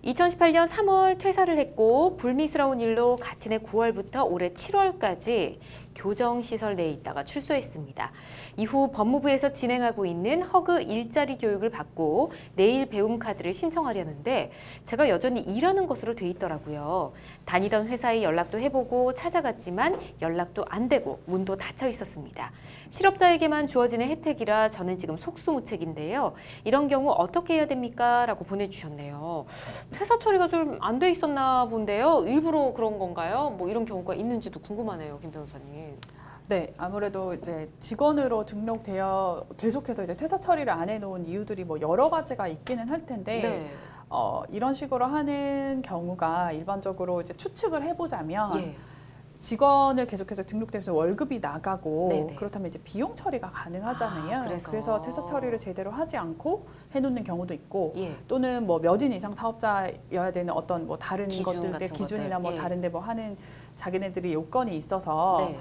2018년 3월 퇴사를 했고 불미스러운 일로 같은 해 9월부터 올해 7월까지 교정시설 내에 있다가 출소했습니다. 이후 법무부에서 진행하고 있는 허그 일자리 교육을 받고 내일 배움 카드를 신청하려는데 제가 여전히 일하는 것으로 돼 있더라고요. 다니던 회사에 연락도 해보고 찾아갔지만 연락도 안 되고 문도 닫혀 있었습니다. 실업자에게만 주어지는 혜택이라 저는 지금 속수무책인데요. 이런 경우 어떻게 해야 됩니까? 라고 보내주셨네요. 퇴사 처리가 좀 안 돼 있었나 본데요. 일부러 그런 건가요? 뭐 이런 경우가 있는지도 궁금하네요, 김 변호사님. 네, 아무래도 이제 직원으로 등록되어 계속해서 이제 퇴사 처리를 안 해놓은 이유들이 뭐 여러 가지가 있기는 할 텐데, 네. 이런 식으로 하는 경우가 일반적으로 이제 추측을 해보자면 예. 직원을 계속해서 등록되면서 월급이 나가고 네네. 그렇다면 이제 비용 처리가 가능하잖아요. 그래서. 그래서 퇴사 처리를 제대로 하지 않고 해놓는 경우도 있고, 예. 또는 뭐 몇 인 이상 사업자여야 되는 어떤 뭐 다른 기준 것들의 같은 기준이나 것들. 뭐 예. 다른데 뭐 하는 자기네들이 요건이 있어서 네.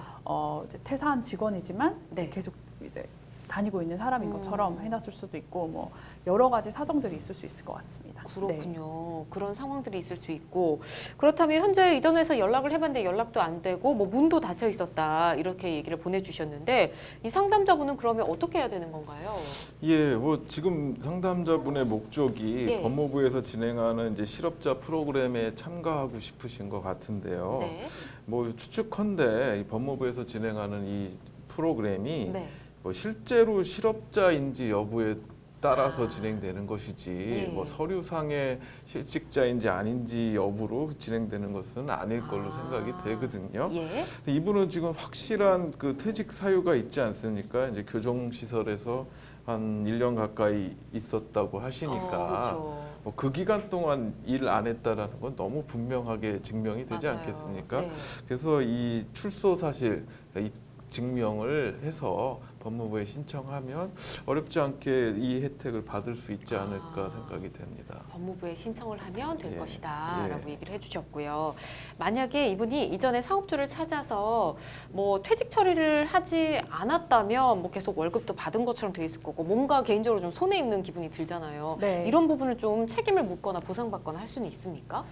이제 퇴사한 직원이지만 네. 계속 이제 다니고 있는 사람인 것처럼 음. 해놨을 수도 있고 뭐 여러 가지 사정들이 있을 수 있을 것 같습니다. 그렇군요. 네. 그런 상황들이 있을 수 있고 그렇다면 현재 이전에서 연락을 해봤는데 연락도 안 되고 뭐 문도 닫혀 있었다 이렇게 얘기를 보내주셨는데 이 상담자분은 그러면 어떻게 해야 되는 건가요? 예, 뭐 지금 상담자분의 목적이 예. 법무부에서 진행하는 이제 실업자 프로그램에 참가하고 싶으신 것 같은데요. 네. 뭐 추측컨대 이 법무부에서 진행하는 이 프로그램이 네. 뭐 실제로 실업자인지 여부에 따라서 아. 진행되는 것이지 예. 뭐 서류상의 실직자인지 아닌지 여부로 진행되는 것은 아닐 걸로 생각이 되거든요. 예. 근데 이분은 지금 확실한 그 퇴직 사유가 있지 않습니까? 이제 교정시설에서 한 1년 가까이 있었다고 하시니까 그렇죠. 뭐 그 기간 동안 일 안 했다라는 건 너무 분명하게 증명이 되지 맞아요. 않겠습니까? 네. 그래서 이 출소 사실 이 증명을 해서 법무부에 신청하면 어렵지 않게 이 혜택을 받을 수 있지 않을까 생각이 됩니다. 법무부에 신청을 하면 될 예, 것이다 라고 예. 얘기를 해주셨고요. 만약에 이분이 이전에 사업주를 찾아서 뭐 퇴직 처리를 하지 않았다면 뭐 계속 월급도 받은 것처럼 돼 있을 거고 뭔가 개인적으로 좀 손해 있는 기분이 들잖아요. 네. 이런 부분을 좀 책임을 묻거나 보상받거나 할 수는 있습니까?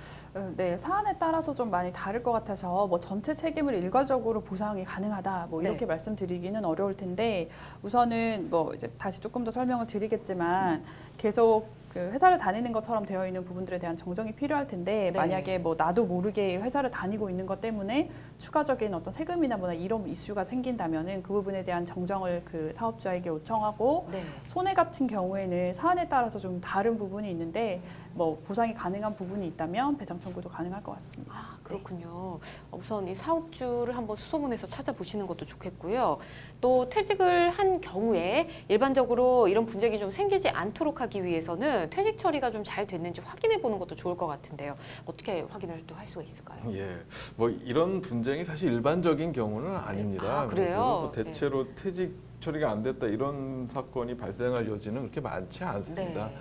네, 사안에 따라서 좀 많이 다를 것 같아서 뭐 전체 책임을 일괄적으로 보상이 가능하다 뭐 이렇게 네. 말씀드리기는 어려울 텐데 우선은 뭐 이제 다시 조금 더 설명을 드리겠지만 계속 그 회사를 다니는 것처럼 되어 있는 부분들에 대한 정정이 필요할 텐데 네. 만약에 뭐 나도 모르게 회사를 다니고 있는 것 때문에 추가적인 어떤 세금이나 뭐나 이런 이슈가 생긴다면은 그 부분에 대한 정정을 그 사업자에게 요청하고 네. 손해 같은 경우에는 사안에 따라서 좀 다른 부분이 있는데 뭐 보상이 가능한 부분이 있다면 배상 청구도 가능할 것 같습니다. 아, 그렇군요. 우선 이 사업주를 한번 수소문해서 찾아보시는 것도 좋겠고요. 또 퇴직을 한 경우에 일반적으로 이런 분쟁이 좀 생기지 않도록 하기 위해서는 퇴직 처리가 좀 잘 됐는지 확인해 보는 것도 좋을 것 같은데요. 어떻게 확인을 또 할 수가 있을까요? 예, 뭐 이런 분쟁이 사실 일반적인 경우는 아닙니다. 아, 그래요? 그리고 대체로 퇴직 처리가 안 됐다 이런 사건이 발생할 여지는 그렇게 많지 않습니다. 네.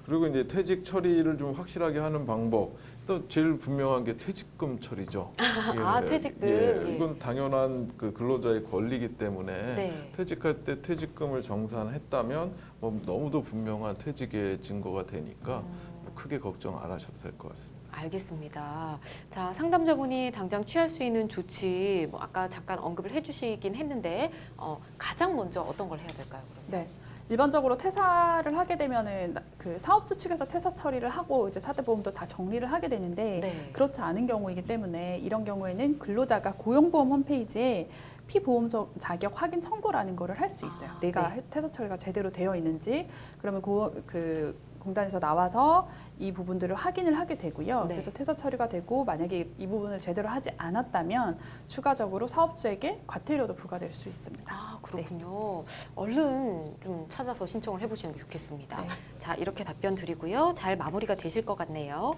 그리고 이제 퇴직 처리를 좀 확실하게 하는 방법, 또 제일 분명한 게 퇴직금 처리죠. 퇴직금. 예, 예. 이건 당연한 그 근로자의 권리이기 때문에 네. 퇴직할 때 퇴직금을 정산했다면 뭐 너무도 분명한 퇴직의 증거가 되니까 뭐 크게 걱정 안 하셔도 될 것 같습니다. 알겠습니다. 자, 상담자분이 당장 취할 수 있는 조치, 뭐 아까 잠깐 언급을 해주시긴 했는데 가장 먼저 어떤 걸 해야 될까요? 그러면? 네. 일반적으로 퇴사를 하게 되면은 그 사업주 측에서 퇴사 처리를 하고 이제 사대보험도 다 정리를 하게 되는데 네. 그렇지 않은 경우이기 때문에 이런 경우에는 근로자가 고용보험 홈페이지에 피보험 자격 확인 청구라는 거를 할 수 있어요. 내가 네. 퇴사 처리가 제대로 되어 있는지 그러면 그 공단에서 나와서 이 부분들을 확인을 하게 되고요. 네. 그래서 퇴사 처리가 되고 만약에 이 부분을 제대로 하지 않았다면 추가적으로 사업주에게 과태료도 부과될 수 있습니다. 아, 그렇군요. 얼른 좀 찾아서 신청을 해보시는 게 좋겠습니다. 네. 자, 이렇게 답변 드리고요. 잘 마무리가 되실 것 같네요.